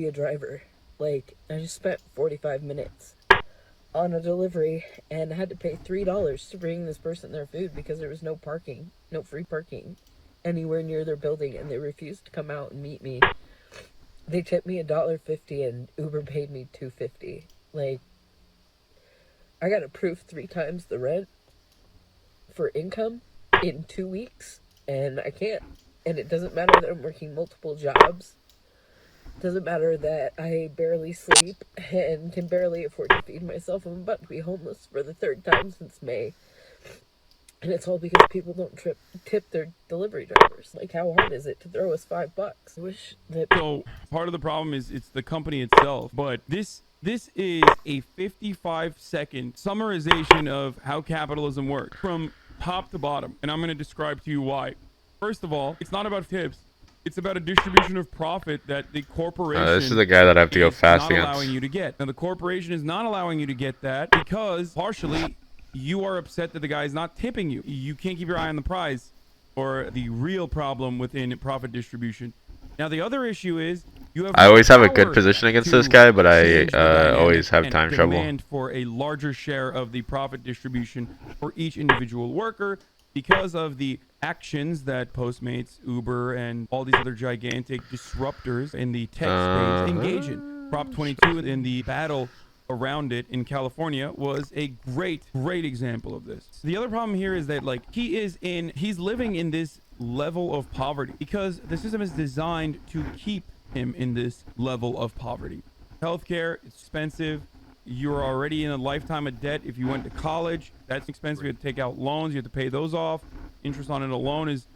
be a driver. Like, I just spent 45 minutes on a delivery and had to pay $3 to bring this person their food because there was no parking, no free parking anywhere near their building, and they refused to come out and meet me. They tipped me $1.50 and Uber paid me $2.50. Like, I got approved 3 times the rent for income in 2 weeks, and I can't. And it doesn't matter that I'm working multiple jobs. It doesn't matter that I barely sleep and can barely afford to feed myself. I'm about to be homeless for the 3rd time since May. And it's all because people don't tip their delivery drivers. Like, how hard is it to throw us $5? I wish that. So part of the problem is it's the company itself, but this is a 55-second summarization of how capitalism works from top to bottom, and I'm going to describe to you why. First of all, it's not about tips. It's about a distribution of profit that the corporation This is the guy that I have to go fast not against. allowing you to get. Now, the corporation is not allowing you to get that because partially you are upset that the guy is not tipping you. You can't keep your eye on the prize or the real problem within profit distribution. Now, the other issue is you have. I always have a good power position against to this guy, but I change the dynamic always have and time trouble. demand for a larger share of the profit distribution for each individual worker because of the actions that Postmates, Uber, and all these other gigantic disruptors in the tech space engage in. Prop 22 in the battle around it in California was a great example of this. The other problem here is that like he's living in this level of poverty because the system is designed to keep him in this level of poverty. Healthcare, it's expensive. You're already in a lifetime of debt. If you went to college, that's expensive. You have to take out loans. You have to pay those off. Interest on it alone is,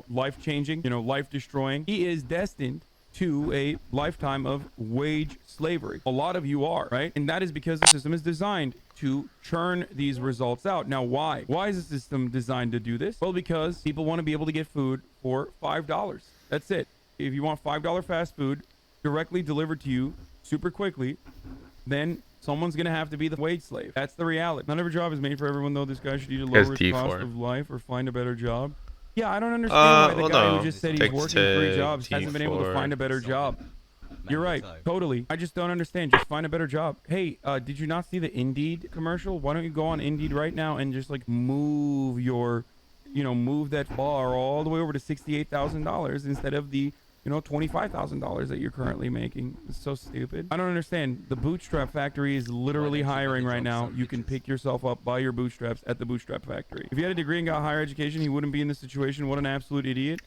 life-changing, life-destroying. He is destined to a lifetime of wage slavery. A lot of you are, right? And that is because the system is designed to churn these results out. Now, why? Why is the system designed to do this? Well, because people want to be able to get food for $5. That's it. If you want $5 fast food directly delivered to you super quickly, then someone's going to have to be the wage slave. That's the reality. Not every job is made for everyone, though. This guy should either lower his cost of life or find a better job. Yeah, I don't understand why the guy who just said he's working 3 jobs hasn't been able to find a better job. You're right. Totally. I just don't understand. Just find a better job. Hey, did you not see the Indeed commercial? Why don't you go on Indeed right now and just like move that bar all the way over to $68,000 instead of the $25,000 that you're currently making. It's so stupid. I don't understand. The Bootstrap Factory is literally hiring right now. You can pick yourself up by your bootstraps at the Bootstrap Factory. If he had a degree and got higher education, he wouldn't be in this situation. What an absolute idiot.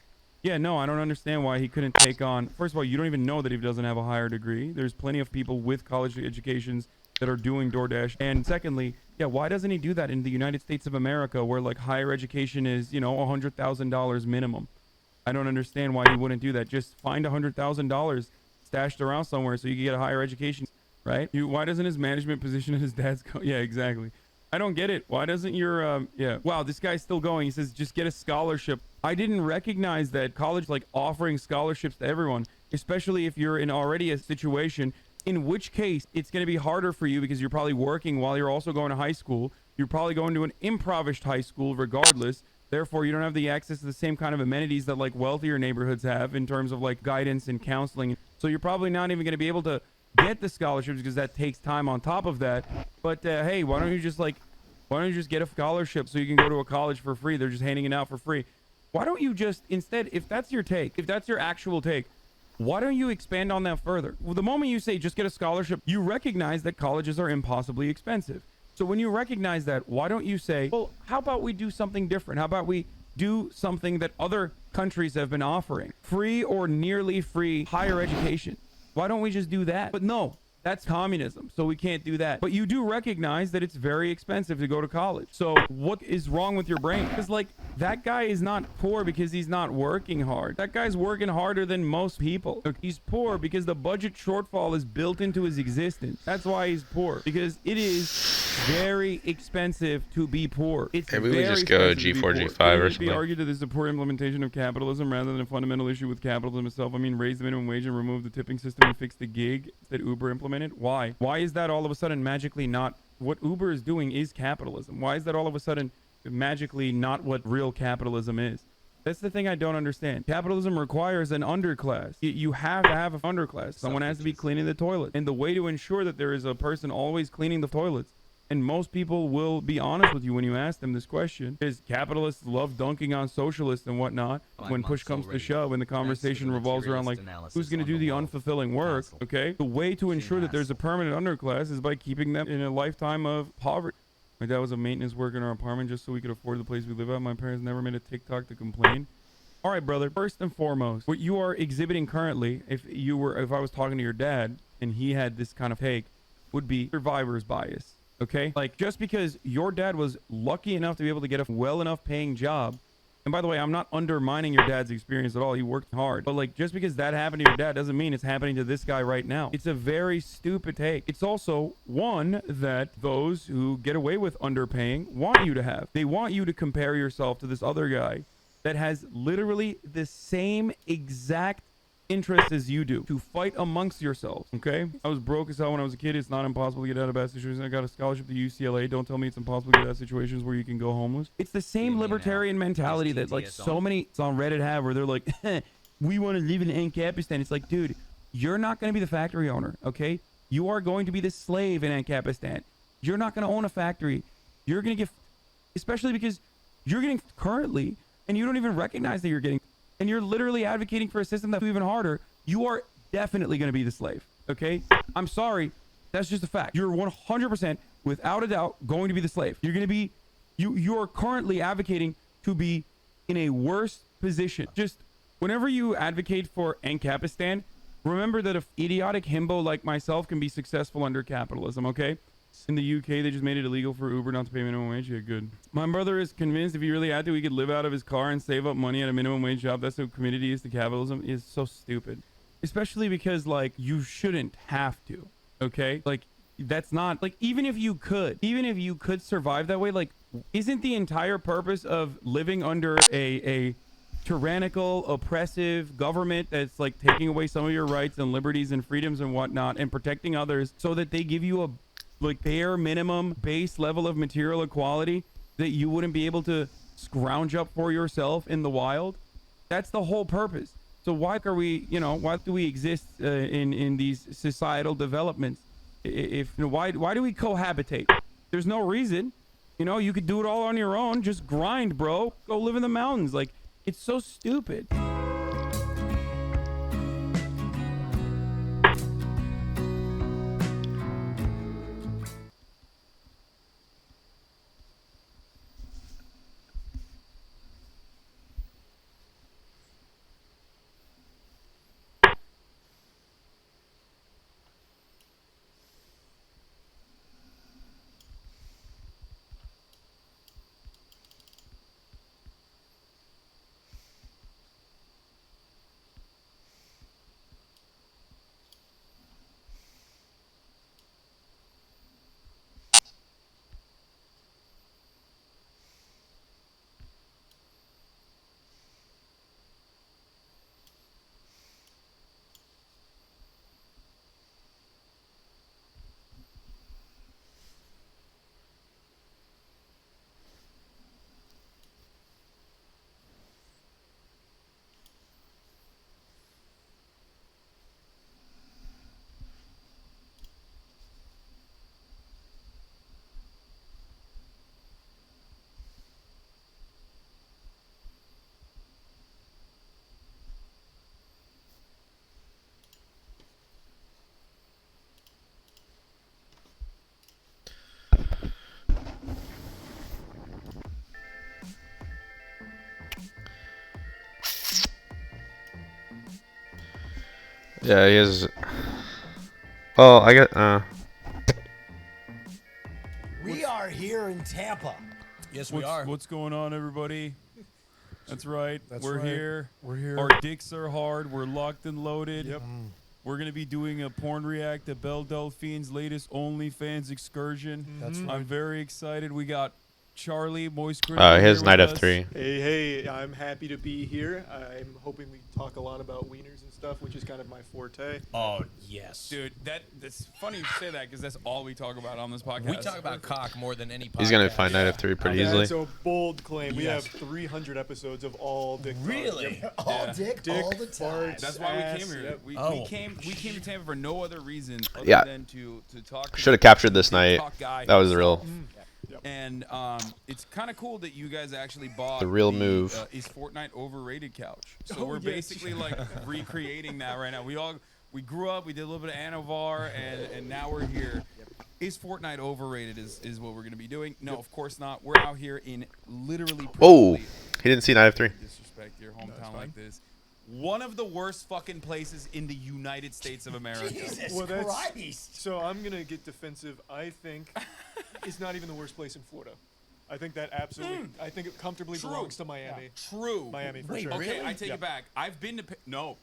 Yeah, no, I don't understand why he couldn't take on. First of all, you don't even know that he doesn't have a higher degree. There's plenty of people with college educations that are doing DoorDash. And secondly, yeah, why doesn't he do that in the United States of America where like higher education is, $100,000 minimum? I don't understand why he wouldn't do that. Just find $100,000 stashed around somewhere so you can get a higher education, right? Why doesn't his management position at his dad's yeah, exactly. I don't get it. Why doesn't your wow, this guy's still going. He says just get a scholarship. I didn't recognize that college like offering scholarships to everyone, especially if you're in already a situation, in which case it's going to be harder for you because you're probably working while you're also going to high school. You're probably going to an impoverished high school regardless. Therefore, you don't have the access to the same kind of amenities that like wealthier neighborhoods have in terms of like guidance and counseling. So you're probably not even going to be able to get the scholarships because that takes time on top of that. But hey, why don't you just get a scholarship so you can go to a college for free? They're just handing it out for free. Why don't you just instead, if that's your take, if that's your actual take, why don't you expand on that further? Well, the moment you say just get a scholarship, you recognize that colleges are impossibly expensive. So when you recognize that, why don't you say, well, how about we do something different? How about we do something that other countries have been offering? Free or nearly free higher education. Why don't we just do that? But no, that's communism. So we can't do that. But you do recognize that it's very expensive to go to college. So what is wrong with your brain? Because like that guy is not poor because he's not working hard. That guy's working harder than most people. He's poor because the budget shortfall is built into his existence. That's why he's poor. Because it is very expensive to be poor. It's maybe we just go G4, G5 or something. It argued that this is a poor implementation of capitalism rather than a fundamental issue with capitalism itself. I mean, raise the minimum wage and remove the tipping system and fix the gig that Uber implemented. Why? Why is that all of a sudden magically not what Uber is doing is capitalism? Why is that all of a sudden magically not what real capitalism is? That's the thing I don't understand. Capitalism requires an underclass. You have to have an underclass. Someone has to be cleaning the toilet. And the way to ensure that there is a person always cleaning the toilets, and most people will be honest with you when you ask them this question, is capitalists love dunking on socialists and whatnot. When push comes to shove and the conversation revolves around like, who's going to do the unfulfilling work, okay? The way to ensure that there's a permanent underclass is by keeping them in a lifetime of poverty. My dad was a maintenance worker in our apartment just so we could afford the place we live at. My parents never made a TikTok to complain. All right, brother. First and foremost, what you are exhibiting currently, if I was talking to your dad and he had this kind of take, would be survivor's bias. Okay? Like, just because your dad was lucky enough to be able to get a well enough paying job, and by the way, I'm not undermining your dad's experience at all. He worked hard. But like, just because that happened to your dad doesn't mean it's happening to this guy right now. It's a very stupid take. It's also one that those who get away with underpaying want you to have. They want you to compare yourself to this other guy that has literally the same exact interest as you do, to fight amongst yourselves. Okay? I was broke as hell when I was a kid. It's not impossible to get out of bad situations. I got a scholarship to UCLA. Don't tell me it's impossible to get out of situations where you can go homeless. It's the same libertarian mentality that like so many it's on Reddit have, where they're like, we want to live in Ancapistan. It's like, dude, you're not going to be the factory owner. Okay? You are going to be the slave in Ancapistan. You're not going to own a factory. You're going to get, especially because you're getting currently, and you don't even recognize that you're getting, and you're literally advocating for a system that's even harder. You are definitely going to be the slave. Okay? I'm sorry. That's just a fact. You're 100%, without a doubt, going to be the slave. You're going to be, you are currently advocating to be in a worse position. Just whenever you advocate for Ancapistan, remember that an idiotic himbo like myself can be successful under capitalism. Okay? In the UK, they just made it illegal for Uber not to pay minimum wage. Yeah, good. My brother is convinced if he really had to, he could live out of his car and save up money at a minimum wage job. That's how committed he is to capitalism. Is so stupid. Especially because, like, you shouldn't have to, okay? Like, that's not, like, even if you could survive that way, like, isn't the entire purpose of living under a tyrannical, oppressive government that's, like, taking away some of your rights and liberties and freedoms and whatnot and protecting others so that they give you a like bare minimum base level of material equality that you wouldn't be able to scrounge up for yourself in the wild? That's the whole purpose. So why are we, why do we exist in these societal developments? Why do we cohabitate? There's no reason. You could do it all on your own. Just grind, bro. Go live in the mountains. Like, it's so stupid. Yeah, he is. Well, I get. We are here in Tampa. Yes, we are. What's going on, everybody? That's right. We're right. here. We're here. Our dicks are hard. We're locked and loaded. Yep. We're going to be doing a porn react to Belle Delphine's latest OnlyFans excursion. That's right. I'm very excited. We got Charlie Moist Crew. His Night of 3. Hey, I'm happy to be here. I'm hoping we talk a lot about wieners and stuff, which is kind of my forte. Oh, yes. Dude, that's funny you say that because that's all we talk about on this podcast. We talk about cock more than any podcast. He's gonna find Night of 3 pretty easily. That's a bold claim. We Yes. have 300 episodes of all dick. talk. Really? Yep. All dick, all the time. farts, That's why we came here. Yep. We came to Tampa for no other reason other Yeah. than to talk. To Should have the captured this night. TikTok guy That was the himself. real. And it's kind of cool that you guys actually bought The real move. Is Fortnite overrated couch? So Oh, we're yes. basically like recreating that right now. We grew up, we did a little bit of Anavar, and now we're here. Is Fortnite overrated? Is what we're gonna be doing? No, of course not. We're out here in literally. Oh, probably- he didn't see Night of 3. Disrespect your hometown like this. One of the worst fucking places in the United States of America. Jesus Well, that's- Christ. So I'm gonna get defensive. I think it's not even the worst place in Florida. I think that absolutely. I think it comfortably True. belongs to Miami. True. Miami for Wait, sure. Okay, Really? I take Yeah. it back. I've been to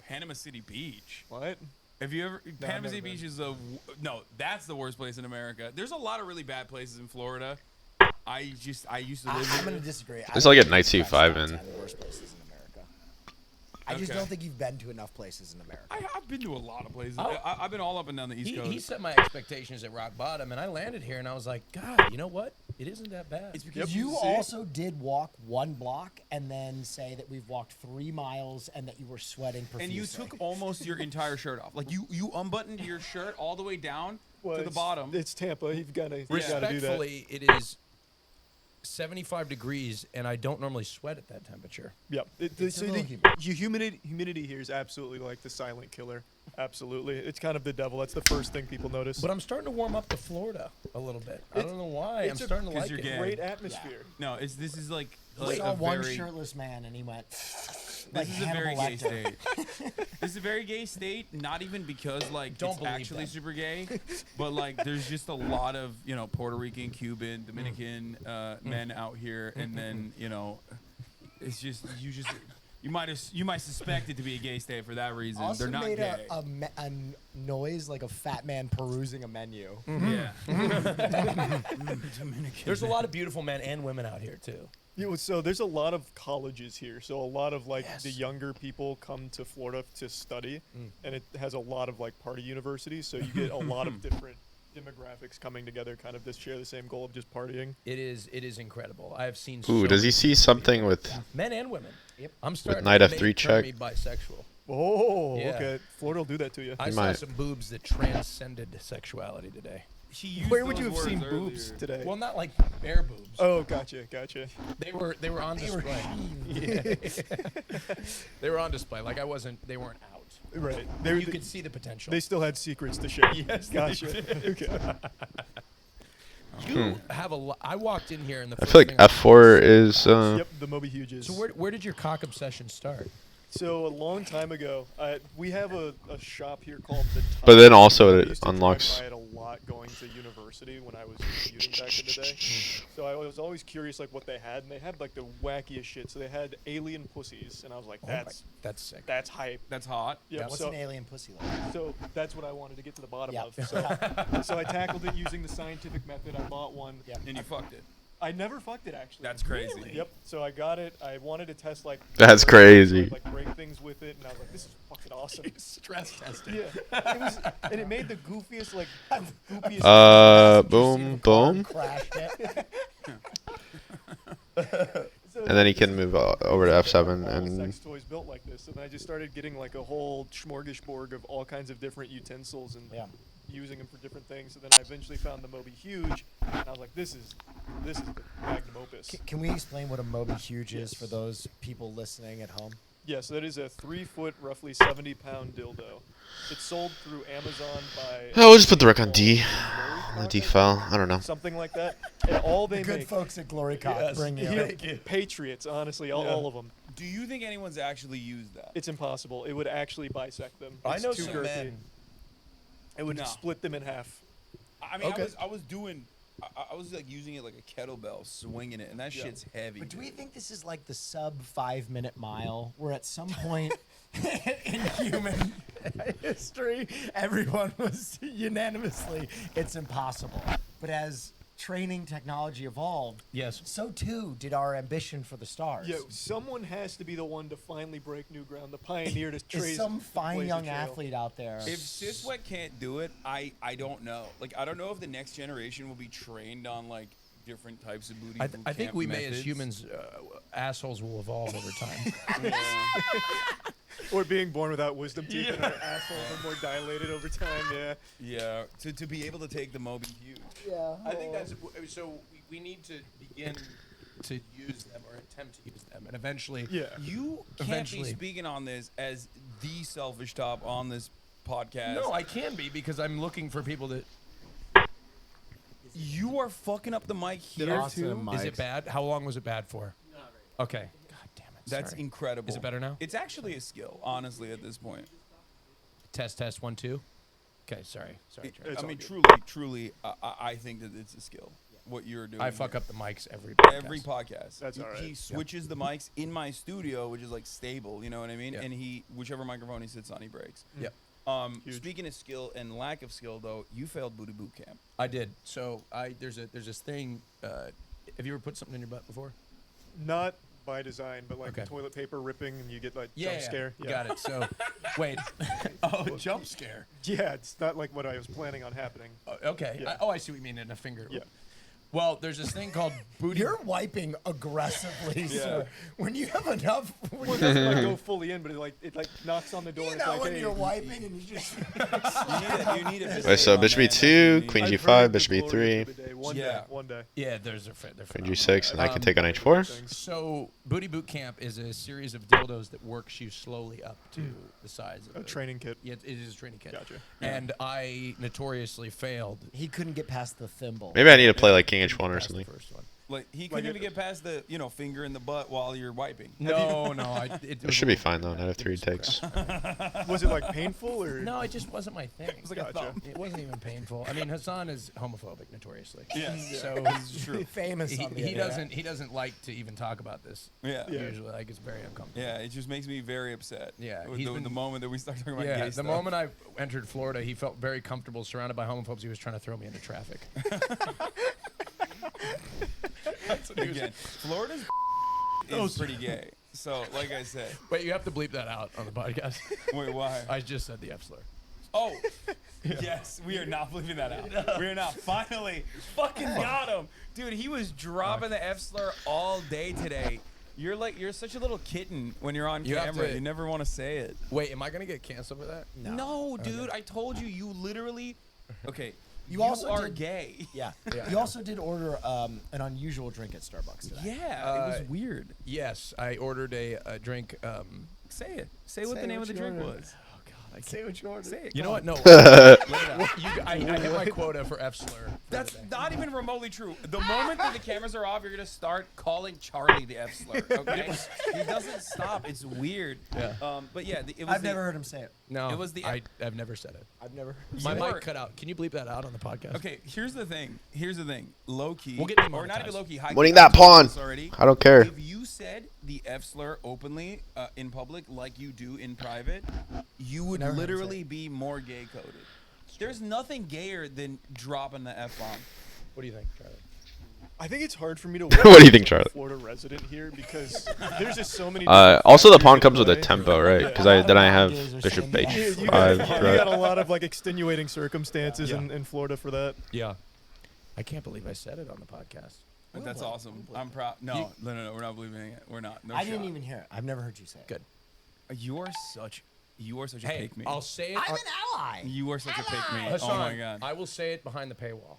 Panama City Beach. What? Have you ever? Panama never City been. Beach is no. That's the worst place in America. There's a lot of really bad places in Florida. I used to live I'm here. going to disagree. Just like at Night That's C5 not in. the worst places in America. I just Okay. don't think you've been to enough places in America. I've been to a lot of places. Oh. I've been all up and down the East Coast. He set my expectations at rock bottom, and I landed here, and I was like, God, you know what? It isn't that bad. It's because You see? also did walk 1 block and then say that we've walked 3 miles and that you were sweating profusely. and you took almost your entire shirt off. Like you unbuttoned your shirt all the way down Well, to the it's- bottom. It's Tampa. You've got to do that. Respectfully, it is 75 degrees, and I don't normally sweat at that temperature. Yep. It's a So little the humidity here is absolutely like the silent killer. Absolutely. It's kind of the devil. That's the first thing people notice. But I'm starting to warm up to Florida a little bit. I don't know why. I'm it's a- starting to 'cause like you're it. gay. Great atmosphere. No, this is like I saw a one very. shirtless man and he went This like is a very Hannibal gay Lecter. state. This is a very gay state, not even because like Don't it's believe actually them. super gay, but like there's just a lot of Puerto Rican, Cuban, Dominican men out here, and then it's just you might suspect it to be a gay state for that reason. Also They're not made gay. a noise like a fat man perusing a menu. Yeah. There's a lot of beautiful men and women out here, too. So there's a lot of colleges here. So a lot of like Yes. the younger people come to Florida to study, and it has a lot of like party universities. So you get a lot of different demographics coming together, kind of to share the same goal of just partying. It is incredible. I have seen Ooh, so does he many see something with? men and women. Yep. I'm starting Night to of 3 make check? me bisexual. Oh, Yeah. okay. Florida will do that to you. I You saw might. some boobs that transcended sexuality today. She used Where would you those have seen words boobs earlier. today? Well, not like bare boobs. Oh, gotcha. They were on display. They were on display. Like they weren't out. Right. You could see the potential. They still had secrets to share. Yes, they Gotcha. Okay. You have a lot. I walked in here and the I first feel like thing I- F4 is. Yep, the Moby Huges. So where did your cock obsession start? So a long time ago, we have a shop here called The Tub. But then also I it used to drive unlocks- by it a lot going to university when I was commuting back in the day. So I was always curious like what they had, and they had like the wackiest shit. So they had alien pussies, and I was like, that's sick. that's hype. That's hot. Yep, What's so, an alien pussy like? so that's what I wanted to get to the bottom Yeah. of. So I tackled it using the scientific method. I bought one. Yeah. And you fucked it. I never fucked it actually. That's crazy. Yep. So I got it. I wanted to test like. That's so I'd, crazy. like break things with it, and I was like, this is fucking awesome. Stress tested. Yeah. It was, and it made the goofiest like. Boom, boom. Crashed it. So And then he can move over to F7 all and. sex toys built like this, and then I just started getting like a whole smorgasbord of all kinds of different utensils and Yeah. using them for different things. And then I eventually found the Moby Huge, and I was like, this is the magnum opus. Can we explain what a Moby Huge is for those people listening at home? Yes, that is a 3-foot, roughly 70-pound dildo. It's sold through Amazon by. Oh, we'll just put the rec on D. On the D file. I don't know. Something like that. And all they Good make. folks at Glory Cock Yes. bring you. Here, Patriots, honestly, all of them. Do you think anyone's actually used that? It's impossible. It would actually bisect them. I It's know too some girthy. men. It would No. split them in half. I mean, Okay. I was like using it like a kettlebell, swinging it, and that Yeah. shit's heavy. But do we dude. think this is like the sub 5-minute mile where at some point in human history everyone was unanimously it's impossible. But as training technology evolved, Yes. so too did our ambition for the stars. Yeah, someone has to be the one to finally break new ground, the pioneer to trace. Is some fine blaze a young trail. athlete out there? If Siswet can't do it, I don't know. Like, I don't know if the next generation will be trained on like different types of booty. boot I think camp we may, methods. as humans, assholes will evolve over time. Or being born without wisdom teeth and our assholes are more dilated over time. Yeah. Yeah, to be able to take the Moby huge. yeah. I think that's so. We need to begin to use them or attempt to use them, and eventually. Yeah. You can't Eventually. be speaking on this as the selfish top on this podcast. No, I can be because I'm looking for people to. You are fucking up the mic here Awesome, too. Is it bad? How long was it bad for? Okay. God damn it. That's Sorry. incredible. Is it better now? It's actually a skill, honestly, at this point. Test 1 2. Okay. Sorry. Trey. It's I all mean, good. truly, I think that it's a skill. What you're doing. I fuck here. up the mics every Every podcast. That's all right. He switches the mics in my studio, which is like stable. You know what I mean? Yeah. And whichever microphone he sits on, he breaks. Yep. Huge. Speaking of skill and lack of skill, though, you failed booty boot camp. I did. So there's this thing. Have you ever put something in your butt before? Not by design, but like Okay. toilet paper ripping and you get like Yeah. jump scare. Yeah. Got it. So, wait. Oh, jump scare. Yeah, it's not like what I was planning on happening. Okay. Yeah. I see what you mean in a finger. Yeah. Well, there's this thing called booty. You're wiping aggressively, sir. When you have enough, Well, it doesn't like go fully in, but it knocks on the door. you and it's know like, when hey, you're wiping and you just. You need a Wait, so bishop e2, queen I've g5, heard the bishop glory e3, of the day. One Yeah. day. One day. Yeah, they're queen g6, and I can take on h4. Things. So, Booty Boot Camp is a series of dildos that works you slowly up to the size of A training kit. Yeah, it is a training kit. Gotcha. And I notoriously failed. He couldn't get past the thimble. Maybe I need to play like king h1 or past the something. first one. Like he couldn't even get past the finger in the butt while you're wiping. No. It should be fine though. Knight of 3 takes. Was it like painful or? No, it just wasn't my thing. It's like a Gotcha. thumb. It wasn't even painful. I mean, Hassan is homophobic notoriously. Yes. So It's true. Famous on the he internet. doesn't like to even talk about this. Yeah. Yeah. Usually, like it's very uncomfortable. Yeah, it just makes me very upset. Yeah, with he's the been- moment that we start talking about Yeah, gay the stuff. moment I entered Florida, he felt very comfortable surrounded by homophobes. He was trying to throw me into traffic. Again, Florida's is pretty gay. So, like I said, Wait, you have to bleep that out on the podcast. wait, why? I just said the F slur. Oh, yes, we are not believing that out. We are not. Finally, fucking got him, dude. He was dropping the F slur all day today. You're such a little kitten when you're on You have camera. to- You never want to say it. Wait, am I gonna get canceled for that? No, dude. I told you. You literally. Okay. You also are did- gay. Yeah. Yeah. You also did order an unusual drink at Starbucks today. Yeah, it was weird. Yes, I ordered a drink. Say it. Say what the name of the drink was. Oh God, I can't. Say what you ordered. Say it. You know Come what? on. No. I hit my quota for F slur. That's not even remotely true. The moment that the cameras are off, you're gonna start calling Charlie the F slur. Okay? He doesn't stop. It's weird. Yeah. But yeah, it was. I've never heard him say it. No, It was the- I've never said it. I've never. My You are- mic cut out. Can you bleep that out on the podcast? Okay, here's the thing. Low key. We'll get or not even demonetized. low key. High Winning key. that I've told pawn. this already. I don't care. If you said the F slur openly in public, like you do in private, you would Never heard him say literally be more gay coded. There's nothing gayer than dropping the F bomb. What do you think, Charlie? I think it's hard for me to. What do you think, as a Charlie? Florida resident here because there's just so many. Also the different pawn factors comes in with a play. tempo, right? Yeah. Because I have Gays are bishop saying You, h5. you got right? a lot of like extenuating circumstances Yeah. in Florida for that. Yeah. I can't believe I said it on the podcast. But that's awesome. I'm proud. No, no, we're not believing it. We're not. No I didn't shot. even hear it. I've never heard you say it. Good. You are such a Hey, pick me. I'll say it. I'm an ally. You are such a pick me. Hassan, Oh my god. I will say it behind the paywall.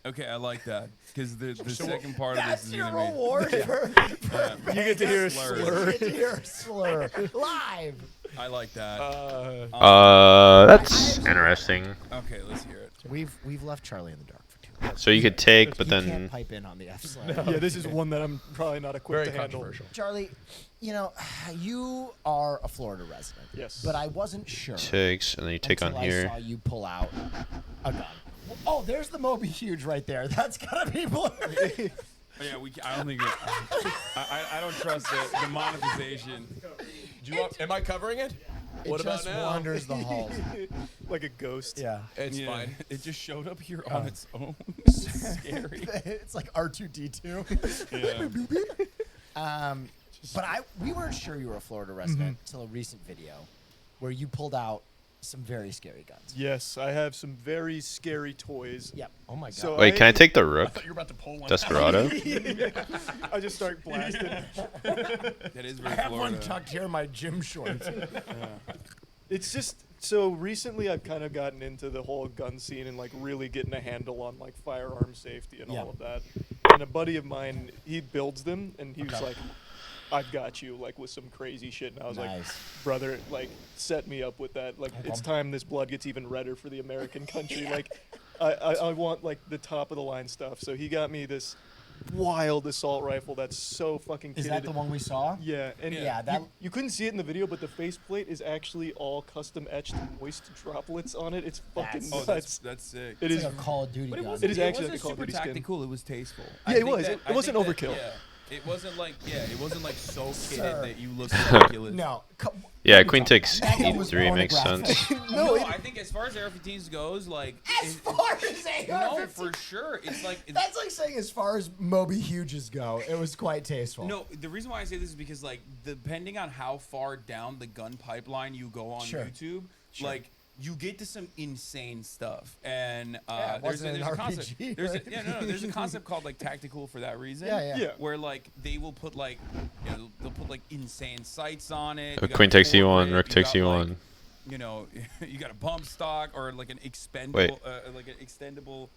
Okay, I like that because the second part of this That's is your gonna be. reward for You get to hear a Slur. slur. you get to hear a slur live. I like that. That's interesting. Okay, let's hear it. We've left Charlie in the dark for 2 minutes. So you could take, but He can't then pipe in on the F slur. Yeah, this is one that I'm probably not equipped Very to handle. controversial. Charlie, you know, you are a Florida resident. Yes. But I wasn't sure. takes, and then you take on until I here. saw you pull out a gun. Oh, there's the Moby Huge right there. That's gotta be blurry. Yeah, I don't think. I don't trust the monetization. Do you want, am I covering it? What about just now? wanders the halls. Like a ghost. Yeah. It's Yeah, fine. It just showed up here on its own. Scary. It's like R2D2. Yeah. But we weren't sure you were a Florida resident until a recent video where you pulled out some very scary guns. Yes, I have some very scary toys. Yep. Oh my god. So Wait, can I take the I rook? thought you were about to pull one. Desperado? I just start blasting. That is very I have Florida. one tucked here in my gym shorts. It's just so recently I've kind of gotten into the whole gun scene and like really getting a handle on like firearm safety and Yeah. all of that. And a buddy of mine, he builds them, and he was Okay. like, "I've got you," like with some crazy shit. And I was like, Nice. "Brother, like set me up with that. Like it's time this blood gets even redder for the American country. Like I want like the top of the line stuff." So he got me this wild assault rifle that's so fucking kitted. Is that the one we saw? Yeah, and Yeah, that- you couldn't see it in the video, but the faceplate is actually all custom etched moist droplets on it. It's fucking That's- Oh, nuts. that's sick. It It's is. like a Call of Duty But it gun. wasn't, It is it actually wasn't like a Call of super Duty skin. tactical. It was tasteful. Yeah, it was. It wasn't overkill. Yeah. It wasn't like it wasn't like so Sir. kitted that you look ridiculous. No. Yeah, queen takes That gun was E3 makes pornographic. sense. No, I think as far as AR-15s goes, like As far as AR-15, no, for sure, it's like that's like saying as far as Moby Huges go, it was quite tasteful. no. The reason why I say this is because like depending on how far down the gun pipeline you go on Sure. YouTube, Sure. like you get to some insane stuff. And Yeah, it wasn't an a concept. RPG, There's a, right? yeah, no, there's a concept called like tactical for that reason. Yeah. Yeah. Where like they will put like they'll put like insane sights on it. Oh, You got queen a takes forward, E1, rook you takes got, E1. like, you know, you got a bump stock or like an expendable, Wait. like an extendable.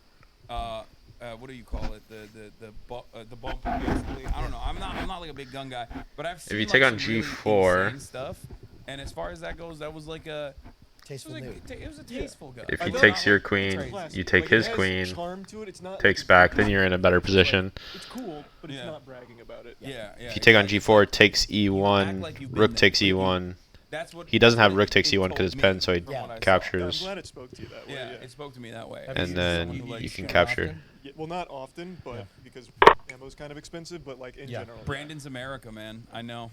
What do you call it? The bump basically. I don't know. I'm not like a big gun guy, but I've seen you like, take on some really G4 insane stuff. And as far as that goes, that was like a Tasteful nude. it was a tasteful gun. If I he know takes that your one. queen, Classic. you take Like, it his has queen, charm to it. It's not takes like, back, then you're in a better position. It's cool, but it's Yeah. not bragging about it. Yeah. If you take on G4, takes E1, like you've been rook there. takes E1. That's what He doesn't that's have what rook takes it E1 told because it's me pen, so he from what I saw. I'm captures. glad it spoke to you that way. Yeah, Yeah. it spoke to me that way. Have And you then someone who, like, you can shoot capture. often? Yeah, well, not often, but because ammo's kind of expensive. But like in Yeah. general, Brandon's America, man. I know.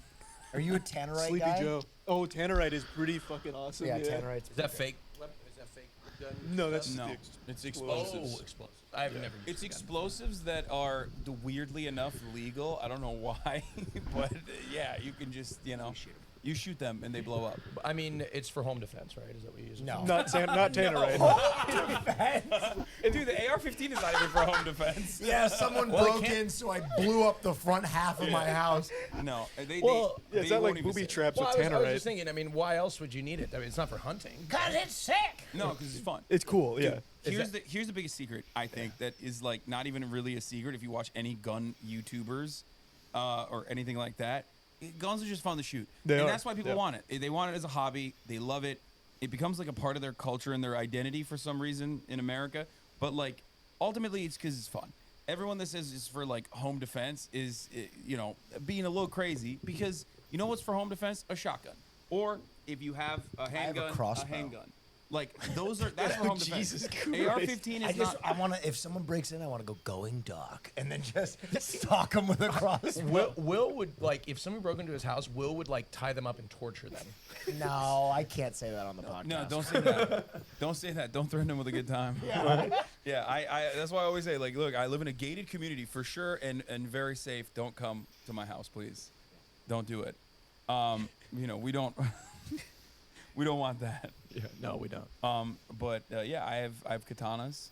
Are you a Tannerite Sleepy guy? Joe. Oh, Tannerite is pretty fucking awesome. Yeah, Tannerite's. Is that fake? Is that fake gun? No, that's No, the it's explosives. explosives. Oh, explosives. I have never. It's used a gun. explosives that are weirdly enough legal. I don't know why, but yeah, you can just you shoot them and they blow up. I mean, it's for home defense, right? Is that what you use? No. Not Tannerite. Dude, the AR-15 is not even for home defense. Yeah, someone Well, I broke can't- in, so I blew up the front half of my house. No, they. Well, Yeah, it's not like booby traps Well, with I was Tannerite. just thinking. I mean, why else would you need it? I mean, it's not for hunting. Cause it's sick. No, because it's fun. It's cool. Yeah. Here's the biggest secret I think that is like not even really a secret if you watch any gun YouTubers or anything like that. Guns are just fun to shoot, They and are, that's why people yeah. want it. They want it as a hobby. They love it. It becomes like a part of their culture and their identity for some reason in America. But like ultimately, it's because it's fun. Everyone that says it's for like home defense is being a little crazy because you know what's for home defense? A shotgun, or if you have a handgun, crossbow. handgun. Like that's for home defense. Jesus Christ. AR-15 is not. I want to. If someone breaks in, I want to go going dark and then just stalk them with a crossbow. Will would like if someone broke into his house. Will would like tie them up and torture them. No, I can't say that on the podcast. No, don't say that. Don't say that. Don't threaten them with a good time. Yeah, I that's why I always say, like, look, I live in a gated community for sure and very safe. Don't come to my house, please. Don't do it. We don't we don't want that. Yeah, no, we don't. But yeah, I have katanas.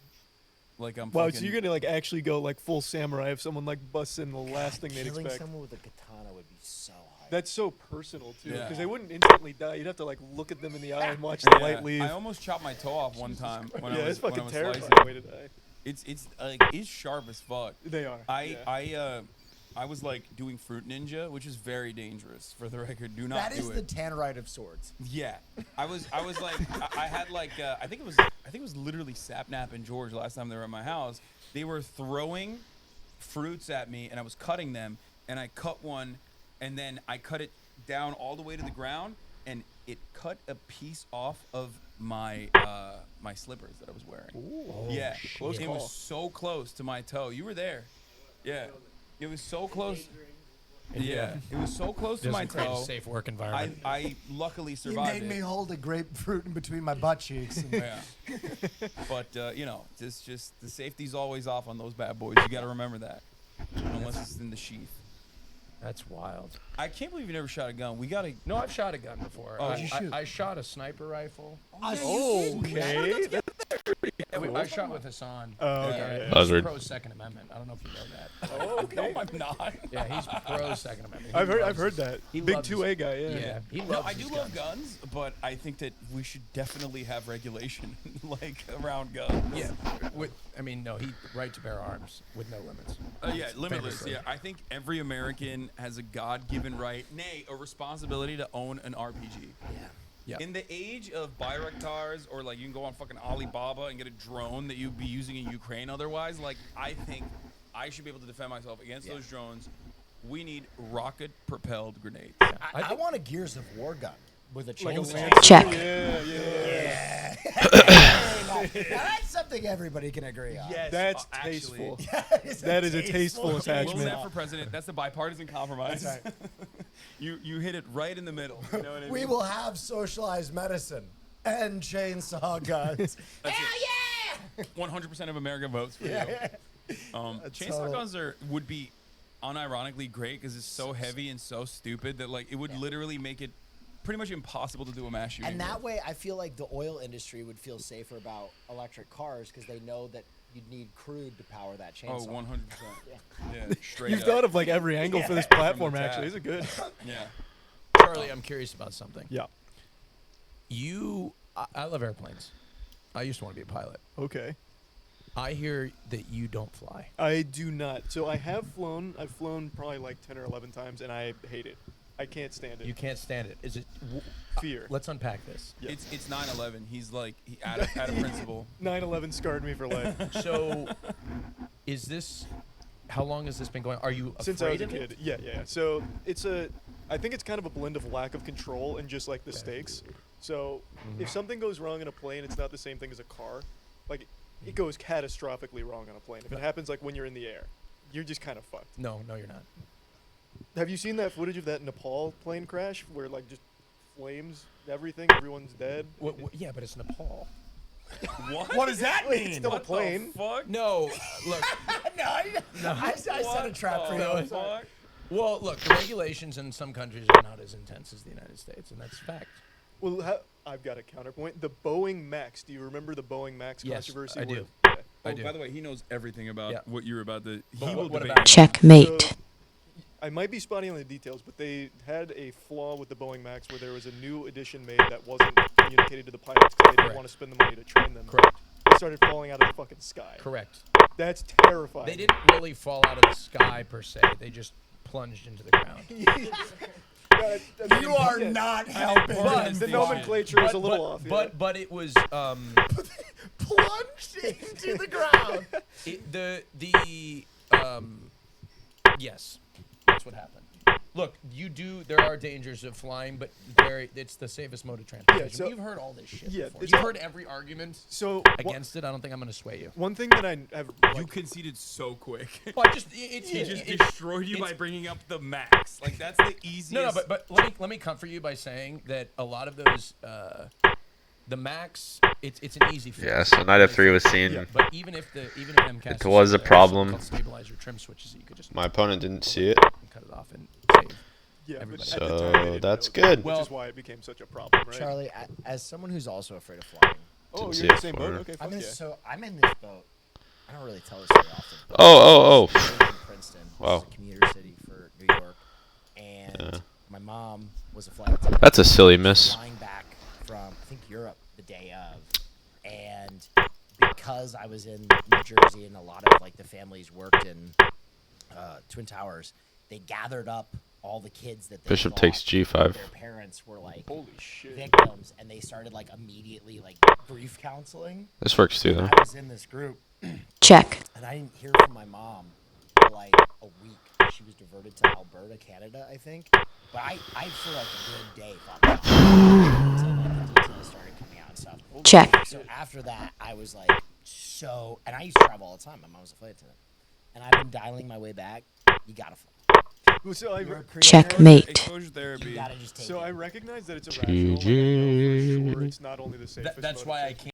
Like I'm Wow, fucking, so you're gonna like actually go like full samurai if someone like busts in the last thing they'd Killing expect. someone with a katana would be so hard. That's so personal too, Yeah. because they wouldn't instantly die. You'd have to like look at them in the eye and watch the yeah, light leave. I almost chopped my toe off one time when I Yeah, was it's when I fucking was terrifying slicing. way to die. It's like it's sharp as fuck. They are. yeah. I was like doing Fruit Ninja, which is very dangerous. For the record, do not That do is it. the Tannerite of swords. Yeah, I was like I had like I think it was literally Sapnap and George last time they were at my house. They were throwing fruits at me and I was cutting them and I cut one and then I cut it down all the way to the ground and it cut a piece off of my my slippers that I was wearing. Ooh. Yeah, Close it call. was so close to my toe. You were there. Yeah, it was so close. Yeah, it was so close to my Doesn't create a toe. safe work environment. I luckily He survived made me it. hold a grapefruit in between my butt cheeks. And Yeah. But just the safety's always off on those bad boys. You got to remember that, unless it's in the sheath. That's wild. I can't believe you never shot a gun. We gotta. No, I've shot a gun before. Oh, I, did you I, I shot a sniper rifle. Okay. I shot with Hassan. Oh, okay. He's Buzzard. pro Second Amendment. I don't know if you know that. Oh, okay. No, I'm not. Yeah, he's pro Second Amendment. I've heard that. He Big loves 2A guy. Yeah. Yeah, he loves No, I his do love guns, but I think that we should definitely have regulation like around guns. Yeah, he right to bear arms with no limits. Yeah, limitless. Famously. Yeah, I think every American has a God-given right, nay, a responsibility to own an RPG. Yeah. In the age of Bayraktars, or like you can go on fucking Alibaba and get a drone that you'd be using in Ukraine otherwise, like I think I should be able to defend myself against those drones. We need rocket-propelled grenades. I want a Gears of War gun with a Like a chainsaw. Lancer? Check. Yeah. Now that's something everybody can agree on. Yes, That's actually. tasteful. That That is a tasteful Will attachment. Neff for president. That's the bipartisan compromise. That's right. you hit it right in the middle. You know what I mean? We will have socialized medicine and chainsaw guns. Hell yeah! 100% of America votes for you. Chainsaw total- guns would be unironically great because it's so heavy and so stupid that like it would literally make it pretty much impossible to do a mass shooting. And that with. way, I feel like the oil industry would feel safer about electric cars because they know that you'd need crude to power that Oh, chainsaw. 100%. Yeah, straight You've up. thought of like every angle for this platform. From the Actually, tap. is it good? Yeah. Charlie, I'm curious about something. Yeah. I love airplanes. I used to want to be a pilot. Okay. I hear that you don't fly. I do not. So I have flown. I've flown probably like 10 or 11 times, and I hate it. I can't stand it. You can't stand it. Is it Fear. Let's unpack this. Yeah. It's 9/11. He's like out of principle. 9/11 scarred me for life. So, is this? How long has this been going? Are you Since I afraid was a of it? kid. Yeah. So I think it's kind of a blend of lack of control and just like the stakes. So if something goes wrong in a plane, it's not the same thing as a car. Like it goes catastrophically wrong on a plane. If it happens like when you're in the air, you're just kind of fucked. No, you're not. Have you seen that footage of that Nepal plane crash where like just flames everything, everyone's dead? Yeah, but it's Nepal. What does that mean? It's still a What the plane. fuck? No, look. I set a trap for What you. the fuck? Well, look. The regulations in some countries are not as intense as the United States, and that's fact. Well, I've got a counterpoint. The Boeing Max. Do you remember the Boeing Max Yes, controversy? I where- do. Yeah. I Oh, do. by the way, he knows everything about Yeah. what you're about to. But He will what debate about- you. Checkmate. So, I might be spotting on the details, but they had a flaw with the Boeing Max where there was a new edition made that wasn't communicated to the pilots because they didn't Correct. want to spend the money to train them. Correct. They started falling out of the fucking sky. Correct. That's terrifying. They didn't really fall out of the sky per se. They just plunged into the ground. You are not helping. But the nomenclature is a little off. Yeah. But it was Plunged into the ground. yes, that's what happened. Look, there are dangers of flying, but it's the safest mode of transportation. so- You've heard all this shit Yeah, before. it's You've not- heard every argument So against it. I don't think I'm going to sway you. one thing that I have You conceded so quick. Well, He just destroyed you by bringing up the max. Like that's the easiest. No, but let me comfort you by saying that a lot of those, the Max, it's an easy fix. Yeah, so Night of 3 was seen. But even if MCAS It was a problem. Stabilizer trim switches that you could just My opponent didn't see it. cut it off and save. yeah, but everybody. at the time, they So didn't that's know, good. Which is why it became such a problem, right? Charlie, as someone who's also afraid of flying, Oh, Didn't you're see in the it same for boat. her. Okay, fuck yeah. I'm in this boat. I don't really tell this very often. but Oh. I live in Princeton, Wow. which is a commuter city for New York, and my mom was a flight attendant. That's a silly miss. Flying back from I think Europe the day of, and because I was in New Jersey and a lot of like the families worked in Twin Towers, they gathered up all the kids that they Bishop thought takes G5. their parents were like Holy shit. victims, and they started like immediately like grief counseling. This works too, though. I was in this group, Check. and I didn't hear from my mom for like a week. She was diverted to Alberta, Canada, I think. But I for like a good day thought until like the details started coming out and stuff. Check. So after that, I was like, and I used to travel all the time. My mom was a flight attendant, and I've been dialing my way back. You gotta fly. Well, so I You're a creator. Checkmate. Exposure therapy. You gotta just take So it. I recognize that it's irrational. Like, I know for sure it's not only the safest. That's mode of why I thinking. can't.